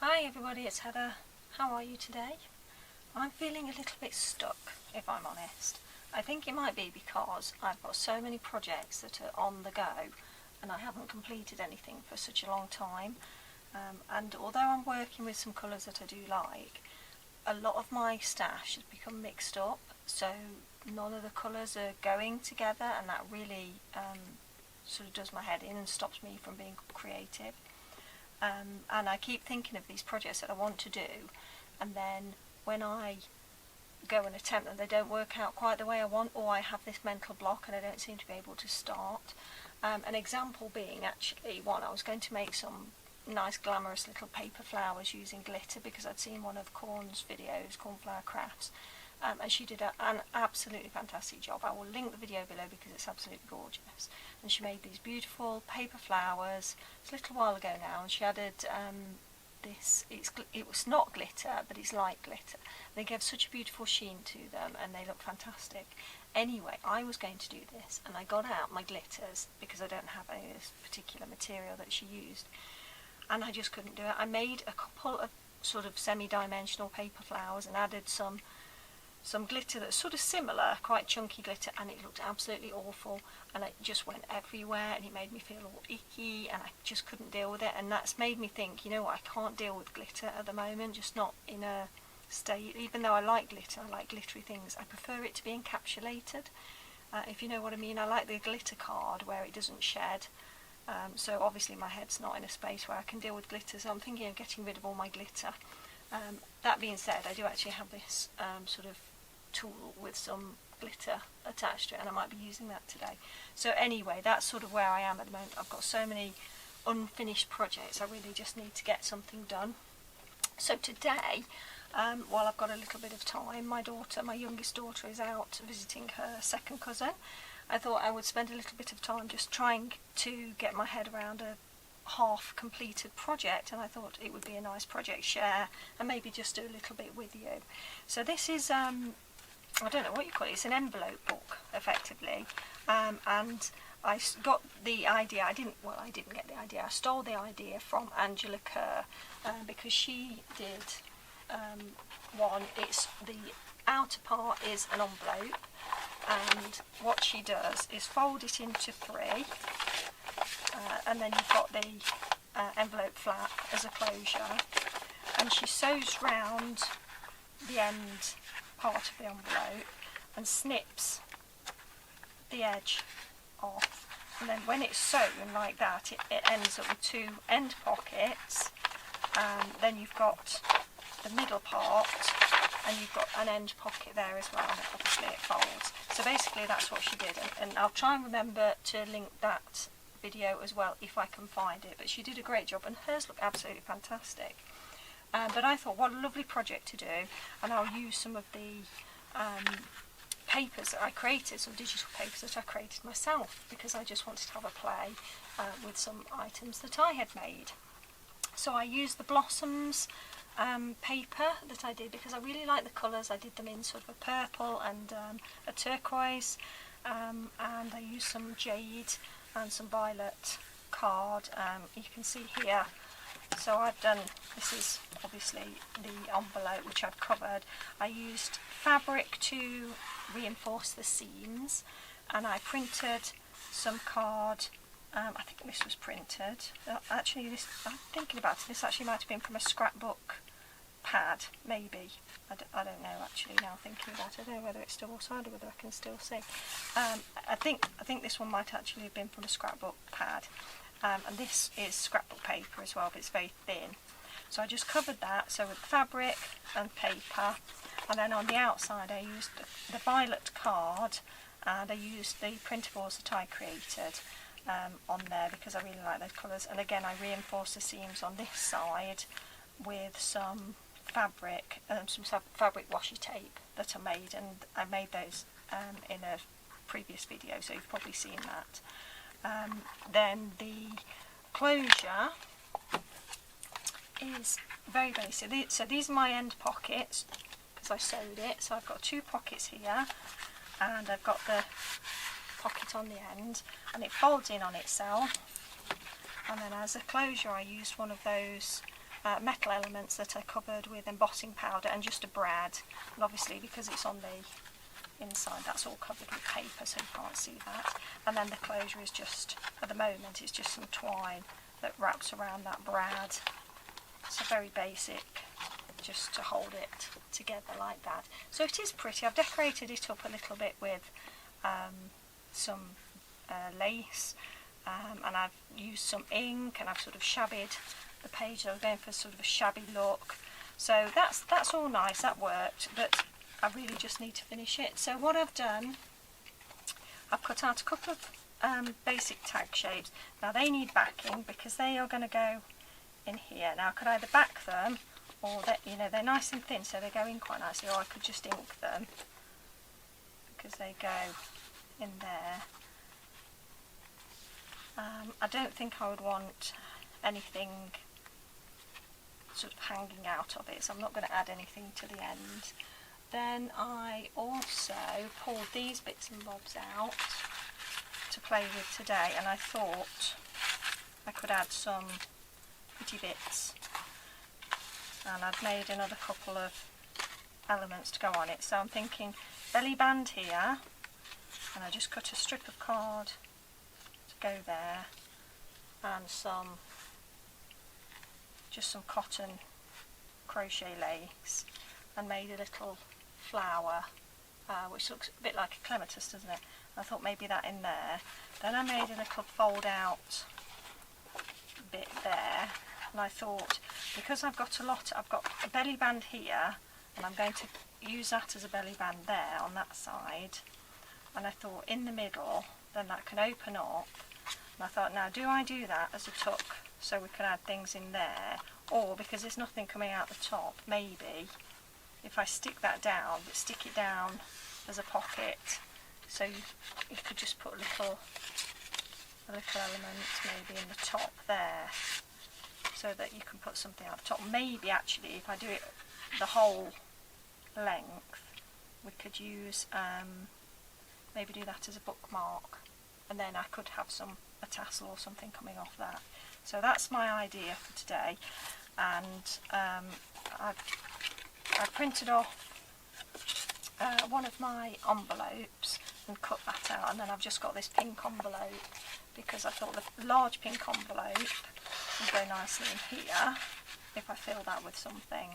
Hi everybody, it's Heather. How are you today? I'm feeling a little bit stuck, if I'm honest. I think it might be because I've got so many projects that are on the go and I haven't completed anything for such a long time. And although I'm working with some colours that I do like, a lot of my stash has become mixed up, so none of the colours are going together, and that really sort of does my head in and stops me from being creative. And I keep thinking of these projects that I want to do, and then when I go and attempt them, they don't work out quite the way I want, or I have this mental block and I don't seem to be able to start. An example being actually one, I was going to make some nice glamorous little paper flowers using glitter because I'd seen one of Corn's videos, Cornflower Crafts, and she did an absolutely fantastic job. I will link the video below because it's absolutely gorgeous. And she made these beautiful paper flowers. It's a little while ago now, and she added it was not glitter, but it's like glitter. They gave such a beautiful sheen to them and they look fantastic. Anyway, I was going to do this and I got out my glitters because I don't have any of this particular material that she used, and I just couldn't do it. I made a couple of sort of semi-dimensional paper flowers and added some glitter that's sort of similar, quite chunky glitter, and it looked absolutely awful, and it just went everywhere and it made me feel all icky and I just couldn't deal with it. And that's made me think, you know what, I can't deal with glitter at the moment, just not in a state. Even though I like glitter, I like glittery things, I prefer it to be encapsulated, if you know what I mean. I like the glitter card where it doesn't shed. So obviously my head's not in a space where I can deal with glitter, so I'm thinking of getting rid of all my glitter. That being said, I do actually have this sort of tool with some glitter attached to it, and I might be using that today. So anyway, that's sort of where I am at the moment. I've got so many unfinished projects, I really just need to get something done. So today, while I've got a little bit of time, my youngest daughter is out visiting her second cousin. I thought I would spend a little bit of time just trying to get my head around a half completed project, and I thought it would be a nice project share and maybe just do a little bit with you. So this is I don't know what you call it, it's an envelope book effectively, and I got the idea, I didn't get the idea, I stole the idea from Angela Kerr, because she did one. It's the outer part is an envelope, and what she does is fold it into three, and then you've got the envelope flap as a closure, and she sews round the end part of the envelope and snips the edge off, and then when it's sewn like that, it ends up with two end pockets, and then you've got the middle part and you've got an end pocket there as well, and obviously it folds. So basically that's what she did, and I'll try and remember to link that video as well if I can find it, but she did a great job and hers look absolutely fantastic. But I thought, what a lovely project to do, and I'll use some of the papers that I created, some digital papers that I created myself, because I just wanted to have a play with some items that I had made. So I used the Blossoms paper that I did because I really like the colours. I did them in sort of a purple and a turquoise, and I used some jade and some violet card. You can see here, so I've done, this is obviously the envelope which I've covered. I used fabric to reinforce the seams, and I printed some card. I think this was printed. Actually, I'm thinking about it, this actually might have been from a scrapbook pad, maybe. I don't know actually, now thinking about it. I don't know whether it's double sided or whether I can still see. I think this one might actually have been from a scrapbook pad. And this is scrapbook paper as well, but it's very thin. So I just covered that, so with fabric and paper, and then on the outside I used the violet card, and I used the printables that I created on there because I really like those colours. And again, I reinforced the seams on this side with some fabric, some fabric washi tape that I made, and I made those in a previous video, so you've probably seen that. Then the closure is very basic. So these are my end pockets because I sewed it. So I've got two pockets here, and I've got the pocket on the end, and it folds in on itself. And then as a closure, I used one of those metal elements that are covered with embossing powder and just a brad, and obviously because it's on the inside that's all covered with paper so you can't see that, and then the closure is just, at the moment, it's just some twine that wraps around that brad. So very basic, just to hold it together like that. So it is pretty. I've decorated it up a little bit with some lace, and I've used some ink, and I've sort of shabbied the page. I was going for sort of a shabby look. So that's all nice, that worked, but I really just need to finish it. So what I've done, I've cut out a couple of basic tag shapes. Now they need backing because they are going to go in here. Now I could either back them, or they're nice and thin, so they go in quite nicely, or I could just ink them because they go in there. I don't think I would want anything sort of hanging out of it, so I'm not going to add anything to the end. Then I also pulled these bits and bobs out to play with today, and I thought I could add some pretty bits, and I've made another couple of elements to go on it. So I'm thinking belly band here, and I just cut a strip of card to go there, and just some cotton crochet lace, and made a little flower, which looks a bit like a clematis, doesn't it? I thought maybe that in there. Then I made a little fold out bit there, and I thought, because I've got a belly band here, and I'm going to use that as a belly band there on that side, and I thought in the middle then that can open up, and I thought, now do I do that as a tuck so we can add things in there, or because there's nothing coming out the top, maybe if I stick that down, but stick it down as a pocket, so you could just put a little element maybe in the top there, so that you can put something at the top. Maybe actually if I do it the whole length, we could use maybe do that as a bookmark, and then I could have a tassel or something coming off that. So that's my idea for today, and I printed off one of my envelopes and cut that out, and then I've just got this pink envelope because I thought the large pink envelope would go nicely in here if I fill that with something,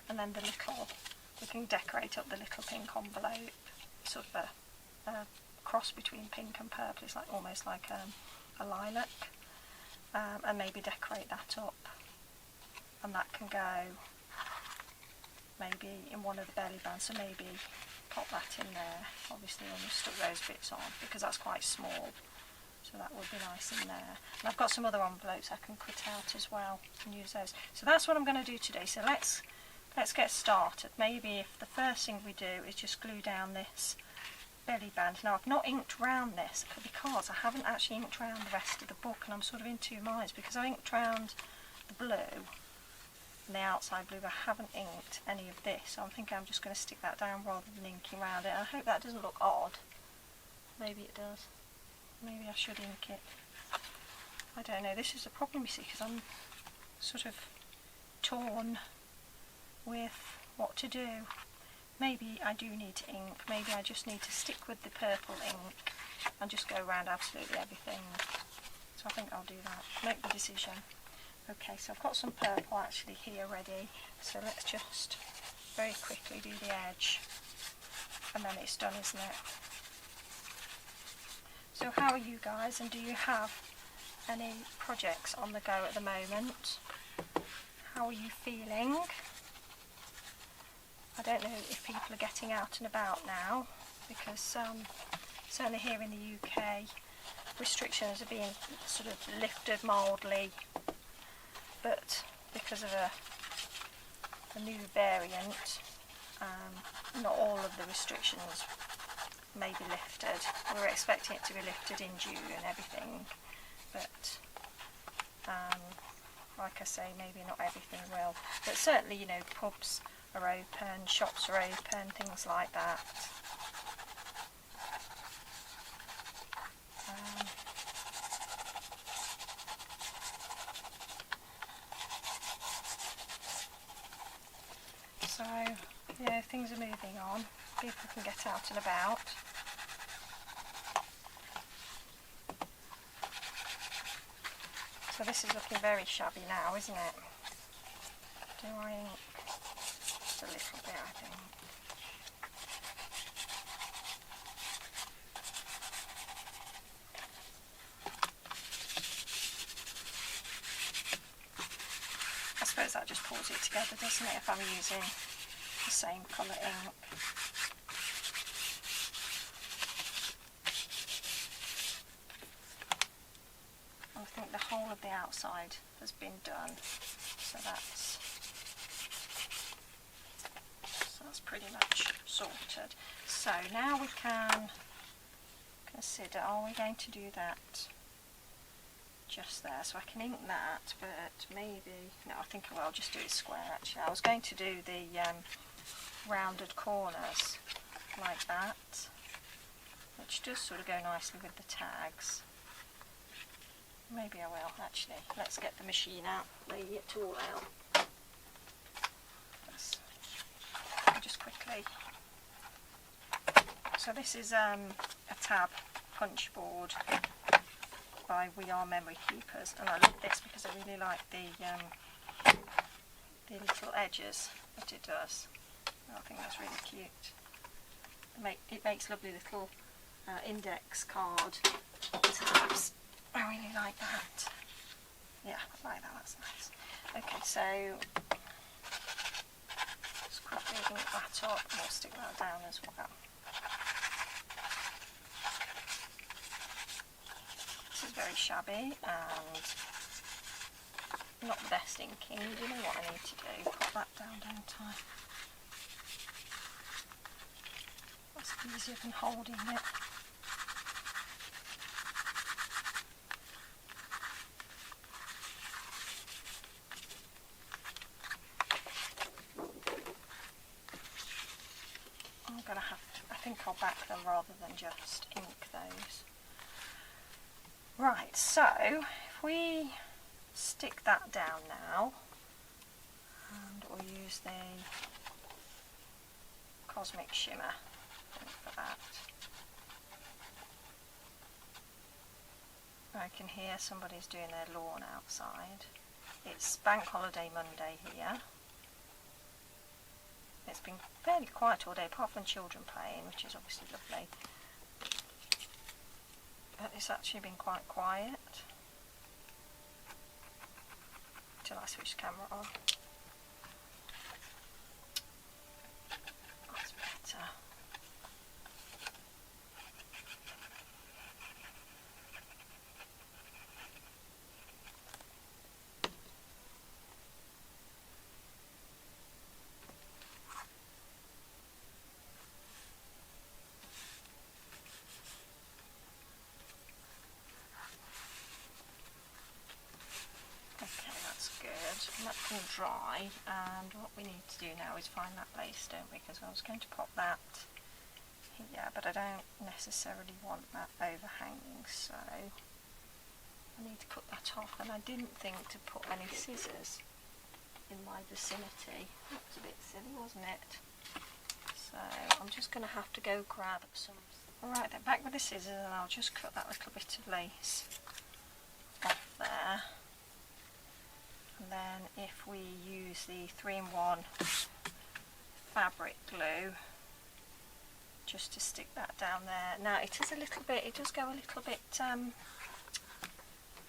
and then we can decorate up the little pink envelope, sort of a cross between pink and purple. It's like almost like a lilac, and maybe decorate that up, and that can go maybe in one of the belly bands, so maybe pop that in there, obviously when we stuck those bits on, because that's quite small, so that would be nice in there. And I've got some other envelopes I can cut out as well and use those. So that's what I'm going to do today. So let's get started. Maybe if the first thing we do is just glue down this belly band. Now I've not inked round this because I haven't actually inked round the rest of the book, and I'm sort of in two minds because I inked round the blue and the outside blue, but I haven't inked any of this, so I'm thinking I'm just going to stick that down rather than inking around it. I hope that doesn't look odd. Maybe it does. Maybe I should ink it. I don't know. This is the problem, you see, because I'm sort of torn with what to do. Maybe I do need to ink. Maybe I just need to stick with the purple ink and just go around absolutely everything. So I think I'll do that. Make the decision. Okay, so I've got some purple actually here ready. So let's just very quickly do the edge, and then it's done, isn't it? So how are you guys, and do you have any projects on the go at the moment? How are you feeling? I don't know if people are getting out and about now, because certainly here in the UK restrictions are being sort of lifted mildly, but because of a new variant, not all of the restrictions may be lifted. We're expecting it to be lifted in June and everything, but like I say, maybe not everything will. But certainly, you know, pubs are open, shops are open, things like that. So, yeah, things are moving on. People can get out and about. So this is looking very shabby now, isn't it? Do I ink? Just a little bit, I think. I suppose that just pulls it together, doesn't it, if I'm using the same colour ink. I think the whole of the outside has been done, so that's pretty much sorted. So now we can consider, are we going to do that just there? So I can ink that, but maybe, no, I think I'll just do it square actually. I was going to do the rounded corners like that, which does sort of go nicely with the tags. Maybe I will actually. Let's get the machine out, lay it all out. Just quickly. So this is a tab punch board by We Are Memory Keepers, and I love this because I really like the little edges that it does. I think that's really cute. It makes lovely little index card tabs. I really like that. Yeah, I like that, that's nice. Okay, so just quickly ink that up and we'll stick that down as well. This is very shabby and not the best inking. You know what I need to do? Put that down, don't I? That's easier than holding it. I think I'll back them rather than just ink those. Right, so if we stick that down now, and we'll use the Cosmic Shimmer for that. I can hear somebody's doing their lawn outside. It's Bank Holiday Monday here. It's been fairly quiet all day, apart from children playing, which is obviously lovely. But it's actually been quite quiet until I switch the camera on. That's better. That can dry, and what we need to do now is find that lace, don't we? Because I was going to pop that here, but I don't necessarily want that overhanging, so I need to cut that off. And I didn't think to put any scissors in my vicinity. That was a bit silly, wasn't it? So I'm just going to have to go grab some. Alright then, back with the scissors, and I'll just cut that little bit of lace off there. And then if we use the 3-in-1 fabric glue just to stick that down there. Now it is a little bit, it does go a little bit,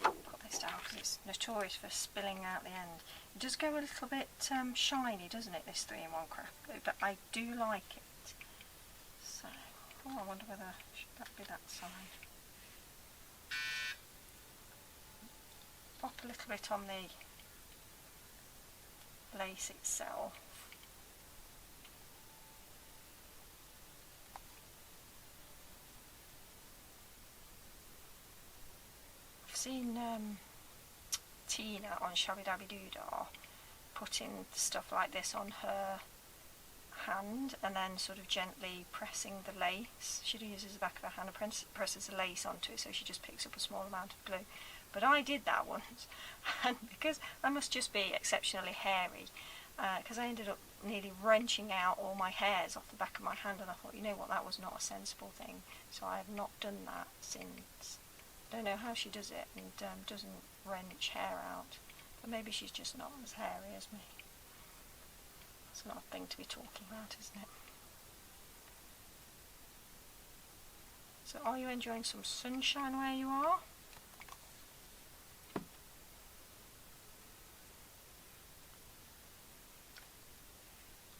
put this down because it's notorious for spilling out the end. It does go a little bit shiny, doesn't it, this 3-in-1 craft glue, but I do like it. So, oh, I wonder whether, should that be that side? Pop a little bit on the lace itself. I've seen Tina on Shabby Dabby Doodah putting stuff like this on her hand and then sort of gently pressing the lace. She uses the back of her hand and presses the lace onto it, so she just picks up a small amount of glue. But I did that once, and because I must just be exceptionally hairy, because I ended up nearly wrenching out all my hairs off the back of my hand, and I thought, you know what, that was not a sensible thing, so I have not done that since. I don't know how she does it and doesn't wrench hair out, but maybe she's just not as hairy as me. That's not a thing to be talking about, isn't it? So are you enjoying some sunshine where you are?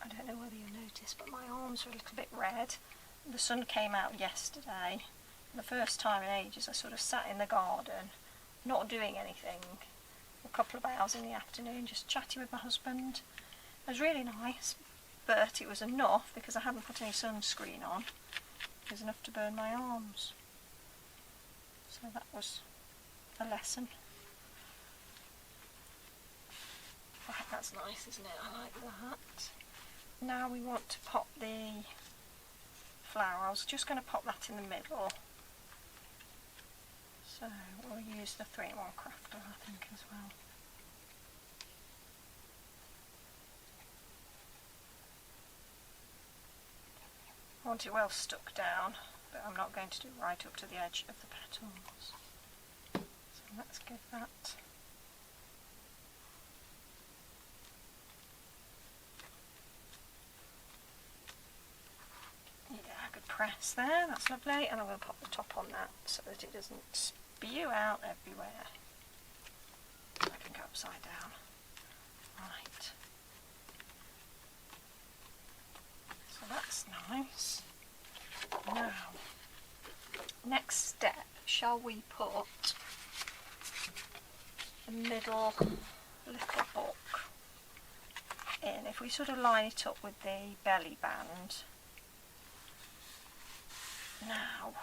I don't know whether you noticed, but my arms are a little bit red. The sun came out yesterday. The first time in ages I sort of sat in the garden, not doing anything, a couple of hours in the afternoon, just chatting with my husband. It was really nice, but it was enough because I hadn't put any sunscreen on. It was enough to burn my arms. So that was a lesson. Right, that's nice, isn't it? I like that. Now we want to pop the flower. I was just going to pop that in the middle. So we'll use the 3-in-1 crafter, I think, as well. I want it well stuck down, but I'm not going to do it right up to the edge of the petals. So let's give that good press there, that's lovely, and I'm going to pop the top on that so that it doesn't spew out everywhere. I can go upside down. Right. So that's nice. Now, next step, shall we put the middle little book in? If we sort of line it up with the belly band. Now,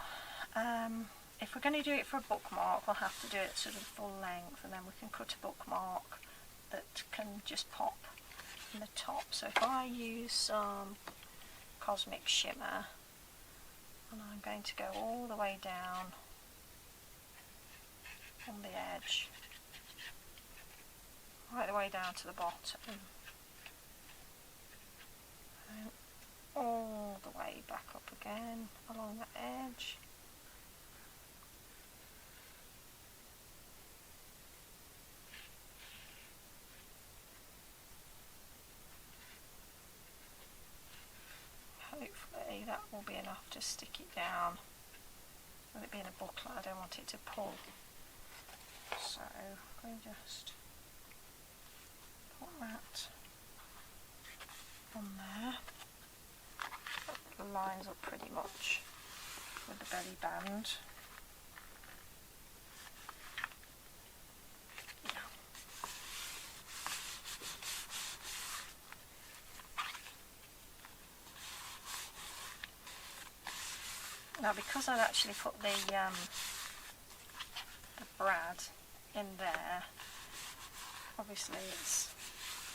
if we're going to do it for a bookmark, we'll have to do it sort of full length, and then we can cut a bookmark that can just pop in the top. So if I use some Cosmic Shimmer, and I'm going to go all the way down on the edge, right the way down to the bottom, and all the way back up again along the edge. Hopefully that will be enough to stick it down. With it being a booklet, I don't want it to pull. So we just put that on there. It lines up pretty much with the belly band. Now, because I've actually put the brad in there, obviously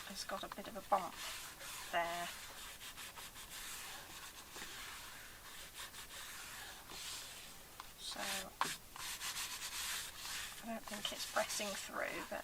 it's got a bit of a bump there. So I don't think it's pressing through, but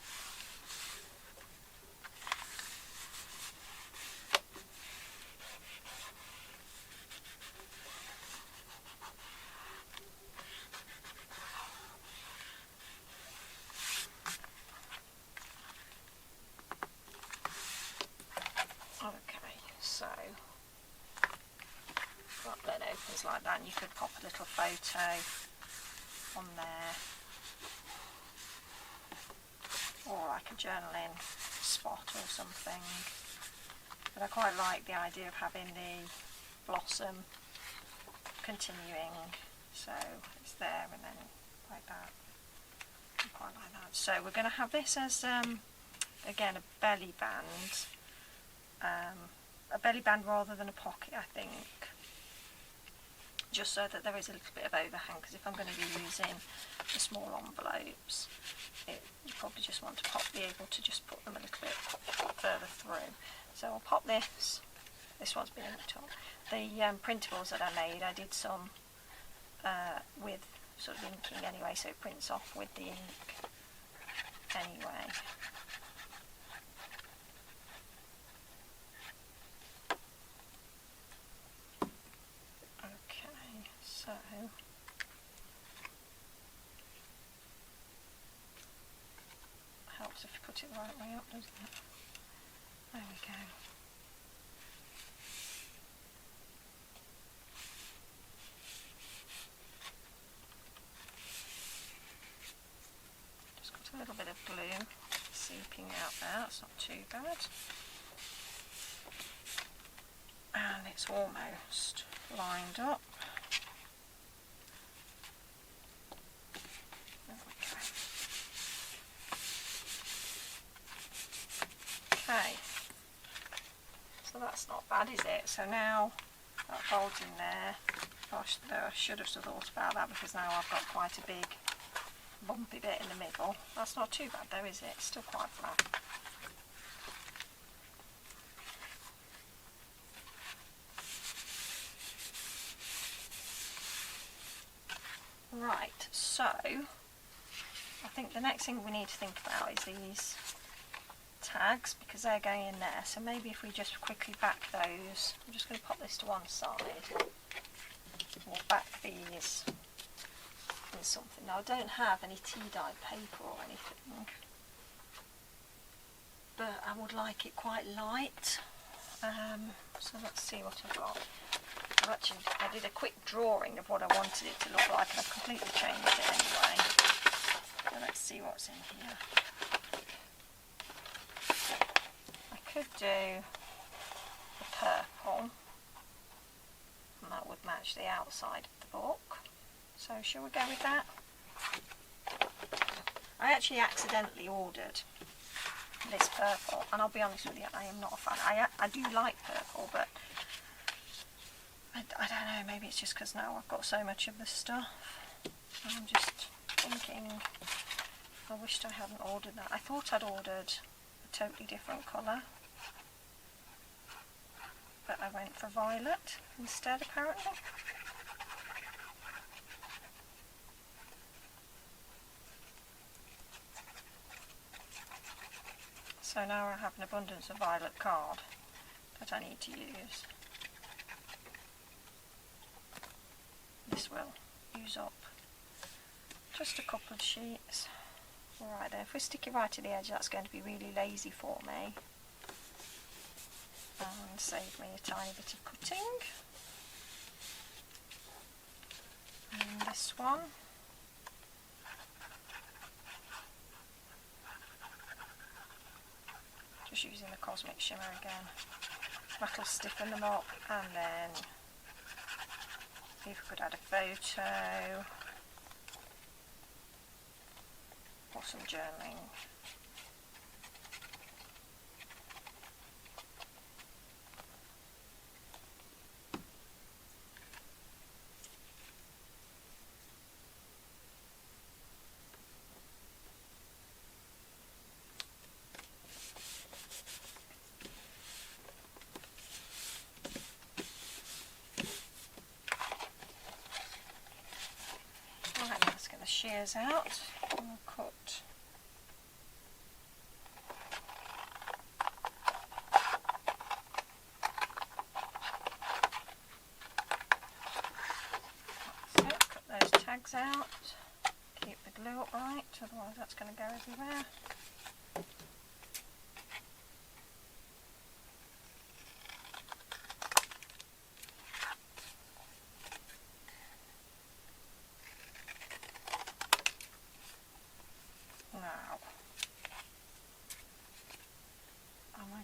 that opens like that, and you could pop a little photo on there, or like a journaling spot or something. But I quite like the idea of having the blossom continuing, so it's there and then like that. I quite like that. So we're going to have this as again a belly band, rather than a pocket, I think, just so that there is a little bit of overhang, because if I'm going to be using the small envelopes, you probably just want to be able to just put them a little bit further through. So I'll pop this one's been in the top. The printables that I made, I did some with sort of inking anyway, so it prints off with the ink anyway. put it the right way up, doesn't it? There we go. Just got a little bit of glue seeping out there, that's not too bad. And it's almost lined up. There we go. Okay, so that's not bad, is it? So now that folds in there. Gosh, I should have thought about that, because now I've got quite a big bumpy bit in the middle. That's not too bad though, is it? It's still quite flat. Right, so I think the next thing we need to think about is these tags, because they're going in there. So maybe if we just quickly back those, I'm just going to pop this to one side. We'll back these in something. Now I don't have any tea-dyed paper or anything, but I would like it quite light. So let's see what I've got. I did a quick drawing of what I wanted it to look like, and I've completely changed it anyway. So let's see what's in here. I could do the purple, and that would match the outside of the book. So shall we go with that? I actually accidentally ordered this purple, and I'll be honest with you, I am not a fan. I do like purple, but I don't know, maybe it's just because now I've got so much of the stuff. I'm just thinking, I wished I hadn't ordered that. I thought I'd ordered a totally different colour, but I went for violet instead, apparently. So now I have an abundance of violet card that I need to use. This will use up just a couple of sheets. Alright then, if we stick it right to the edge, that's going to be really lazy for me and save me a tiny bit of cutting. And this one, just using the Cosmic Shimmer again. That'll stiffen them up, and then if we could add a photo or some journaling. Shears out, and we'll cut those tags out, keep the glue upright, otherwise that's going to go everywhere.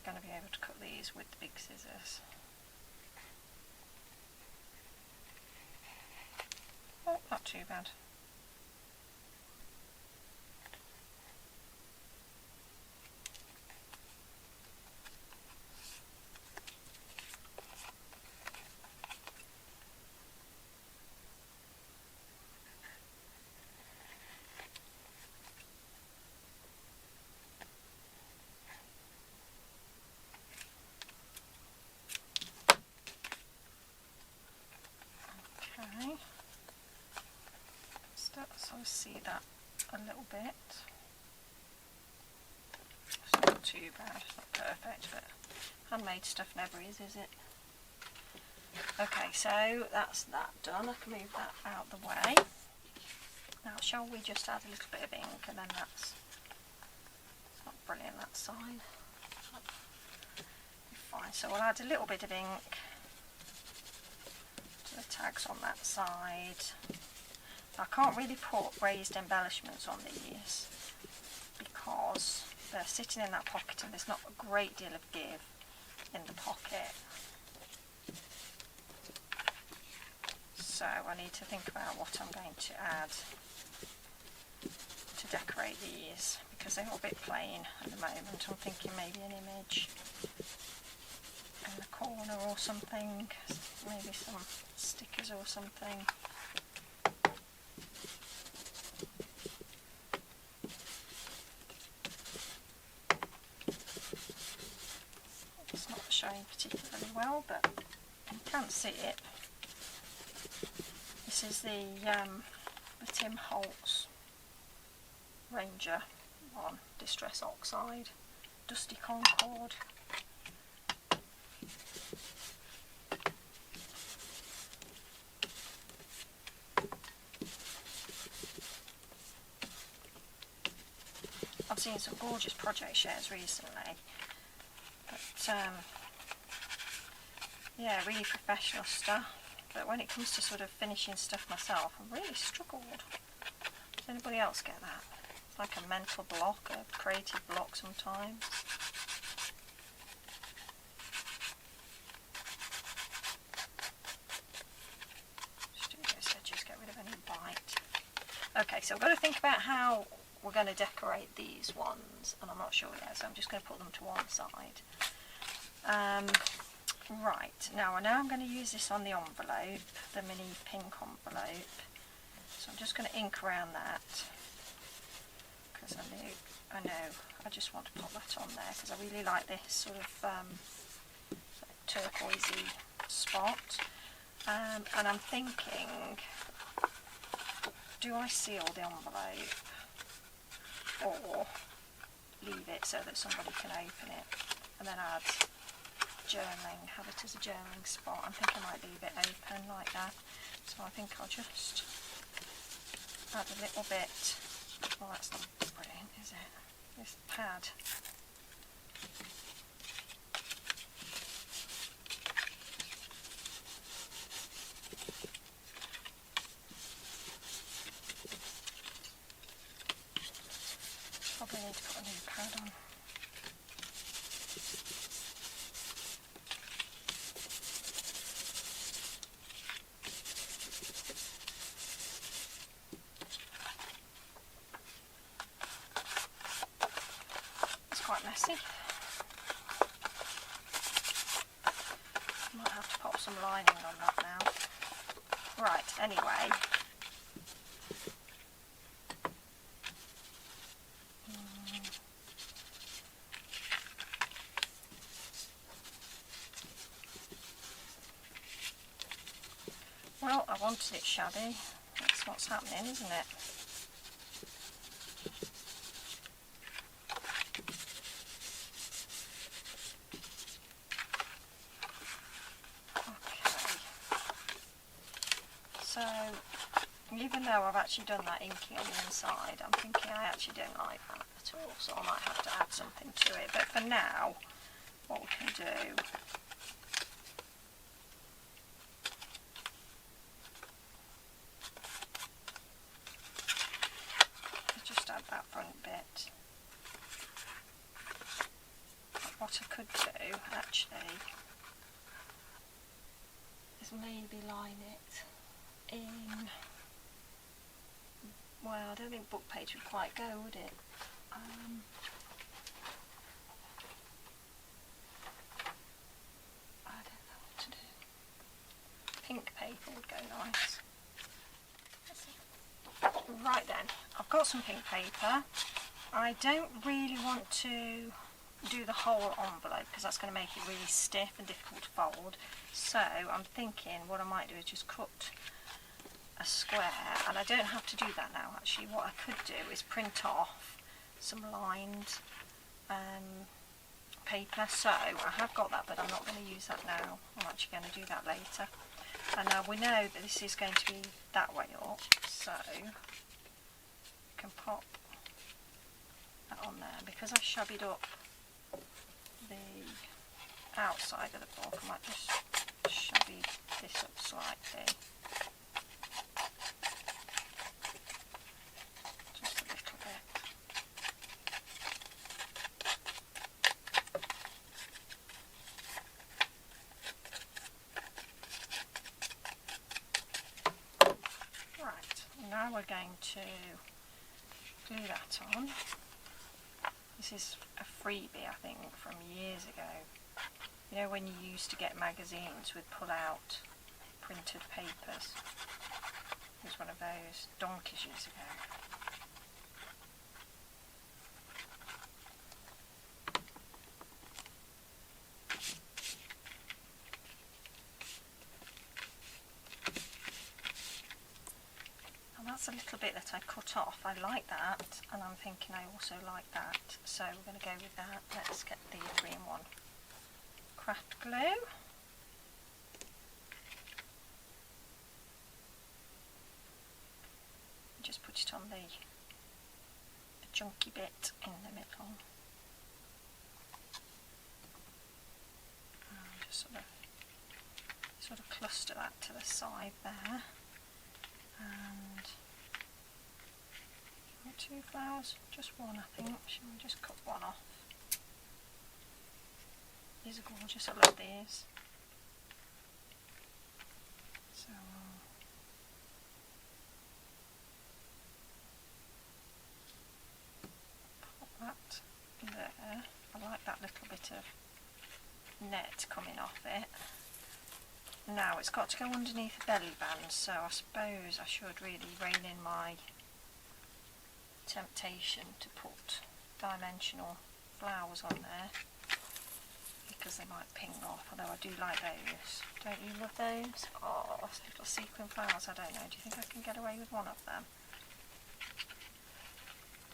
Going to be able to cut these with the big scissors. Oh, not too bad. So I see that a little bit. It's not too bad, it's not perfect, but handmade stuff never is it? Okay, so that's that done. I can move that out of the way. Now shall we just add a little bit of ink, and then that's not brilliant, that side. Fine, so we'll add a little bit of ink to the tags on that side. I can't really put raised embellishments on these because they're sitting in that pocket and there's not a great deal of give in the pocket. So I need to think about what I'm going to add to decorate these, because they're all a bit plain at the moment. I'm thinking maybe an image in the corner or something, maybe some stickers or something. It's not showing particularly well, but you can see it. This is the Tim Holtz Ranger one, Distress Oxide, Dusty Concord. I've seen some gorgeous project shares recently, but yeah, really professional stuff. But when it comes to sort of finishing stuff myself, I've really struggled. Does anybody else get that? It's like a mental block, a creative block sometimes. Just do those edges, get rid of any bite. Okay, so we've got to think about how we're going to decorate these ones, and I'm not sure yet, so I'm just going to put them to one side. Right, now I know I'm going to use this on the envelope, the mini pink envelope, so I'm just going to ink around that, because I know I just want to pop that on there, because I really like this sort of turquoisey spot, and I'm thinking, do I seal the envelope or leave it so that somebody can open it and then add journaling, have it as a journaling spot? I'm thinking I might leave it open like that, so I think I'll just add a little bit. Well, that's not brilliant, is it? This pad. Probably need to put a new pad on. Messy. Might have to pop some lining on that now. Right, anyway. Well, I wanted it shabby. That's what's happening, isn't it? So, even though I've actually done that inking on the inside, I'm thinking I actually don't like that at all, so I might have to add something to it. But for now, what we can do is just add that front bit. But what I could do, actually, is maybe line it in, well, I don't think book page would quite go, would it? I don't know what to do. Pink paper would go nice. Right then, I've got some pink paper. I don't really want to do the whole envelope because that's going to make it really stiff and difficult to fold. So I'm thinking what I might do is just cut a square, and I don't have to do that now actually. What I could do is print off some lined paper. So I have got that, but I'm not going to use that now. I'm actually going to do that later. And now we know that this is going to be that way up, so you can pop that on there. Because I shabbied up the outside of the book, I might just shabby this up slightly. Just a little bit. Now we're going to glue that on. This is a freebie, I think, from years ago. You know when you used to get magazines with pull-out printed papers? It was one of those donkeys years ago. That's a little bit that I cut off. I like that, and I'm thinking I also like that, so we're going to go with that. Let's get the 3-in-1 craft glue. Just put it on the chunky bit in the middle. And just sort of cluster that to the side there. And 2 flowers, just one I think. Shall we just cut one off? These are gorgeous, I love these. So pop that there. I like that little bit of net coming off it. Now it's got to go underneath the belly band, so I suppose I should really rein in my temptation to put dimensional flowers on there, because they might ping off, although I do like those. Don't you love those? Oh, little sequin flowers, I don't know. Do you think I can get away with one of them?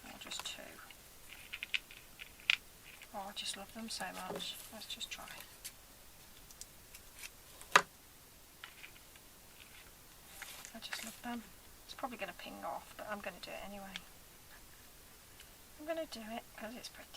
Or just 2? Oh, I just love them so much. Let's just try. I just love them. It's probably going to ping off, but I'm going to do it anyway. I'm going to do it because it's pretty.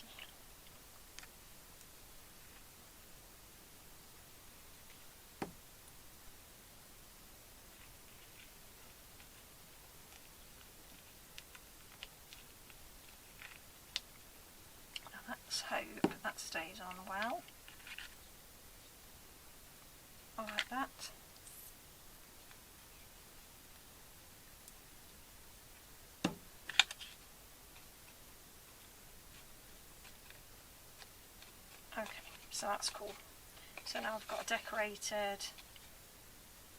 Now let's hope that stays on well. I like that. Okay, so that's cool. So now I've got a decorated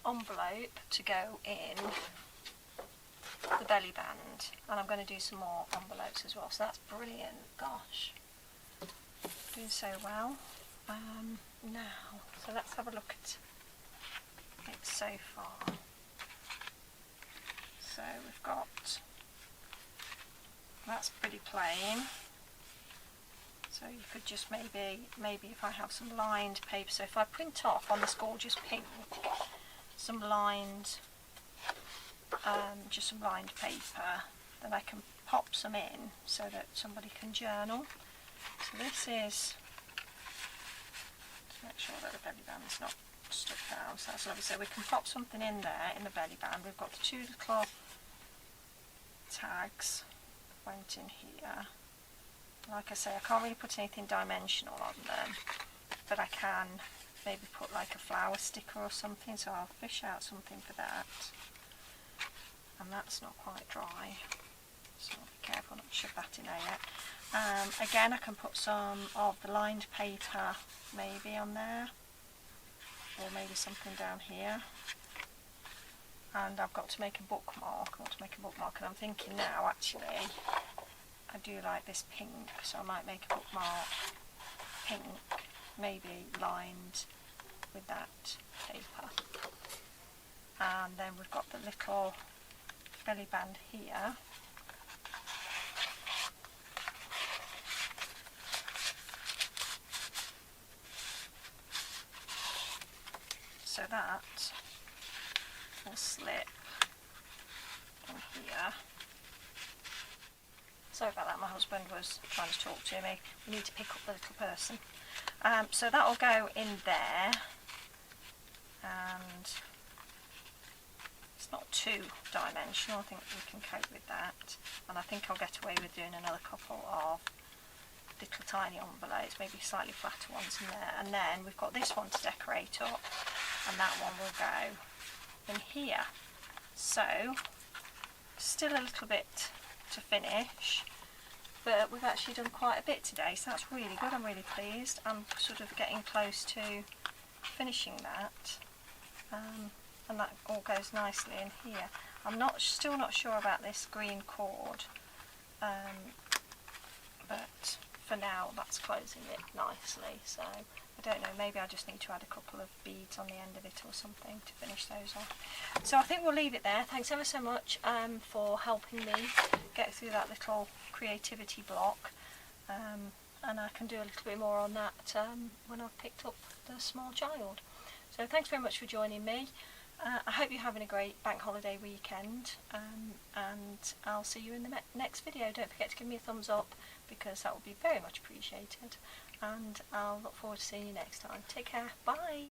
envelope to go in the belly band, and I'm going to do some more envelopes as well, so that's brilliant. Gosh, doing so well. Now, so let's have a look at it so far. So we've got, that's pretty plain. So you could just maybe if I have some lined paper, so if I print off on this gorgeous pink some lined, just some lined paper, then I can pop some in so that somebody can journal. So this is, to make sure that the belly band's not stuck down, so that's lovely. So we can pop something in there in the belly band. We've got the 2 little tags went in here. Like I say, I can't really put anything dimensional on them, but I can maybe put like a flower sticker or something, so I'll fish out something for that. And that's not quite dry, so I'll be careful not to shove that in there yet. Again, I can put some of the lined paper maybe on there, or maybe something down here. And I've got to make a bookmark. I want to make a bookmark, and I'm thinking now actually I do like this pink, so I might make a bookmark pink, maybe lined with that paper. And then we've got the little belly band here. So that will slip in here. Sorry about that, my husband was trying to talk to me. We need to pick up the little person. So that will go in there, and it's not two-dimensional. I think we can cope with that, and I think I'll get away with doing another couple of little tiny envelopes, maybe slightly flatter ones in there. And then we've got this one to decorate up, and that one will go in here. So still a little bit to finish, but we've actually done quite a bit today, so that's really good. I'm really pleased. I'm sort of getting close to finishing that, and that all goes nicely in here. I'm still not sure about this green cord, but for now that's closing it nicely. So I don't know, maybe I just need to add a couple of beads on the end of it or something to finish those off. So I think we'll leave it there. Thanks ever so much for helping me get through that little creativity block, and I can do a little bit more on that when I've picked up the small child. So thanks very much for joining me. I hope you're having a great bank holiday weekend, and I'll see you in the next video. Don't forget to give me a thumbs up, because that would be very much appreciated, and I'll look forward to seeing you next time. Take care, bye!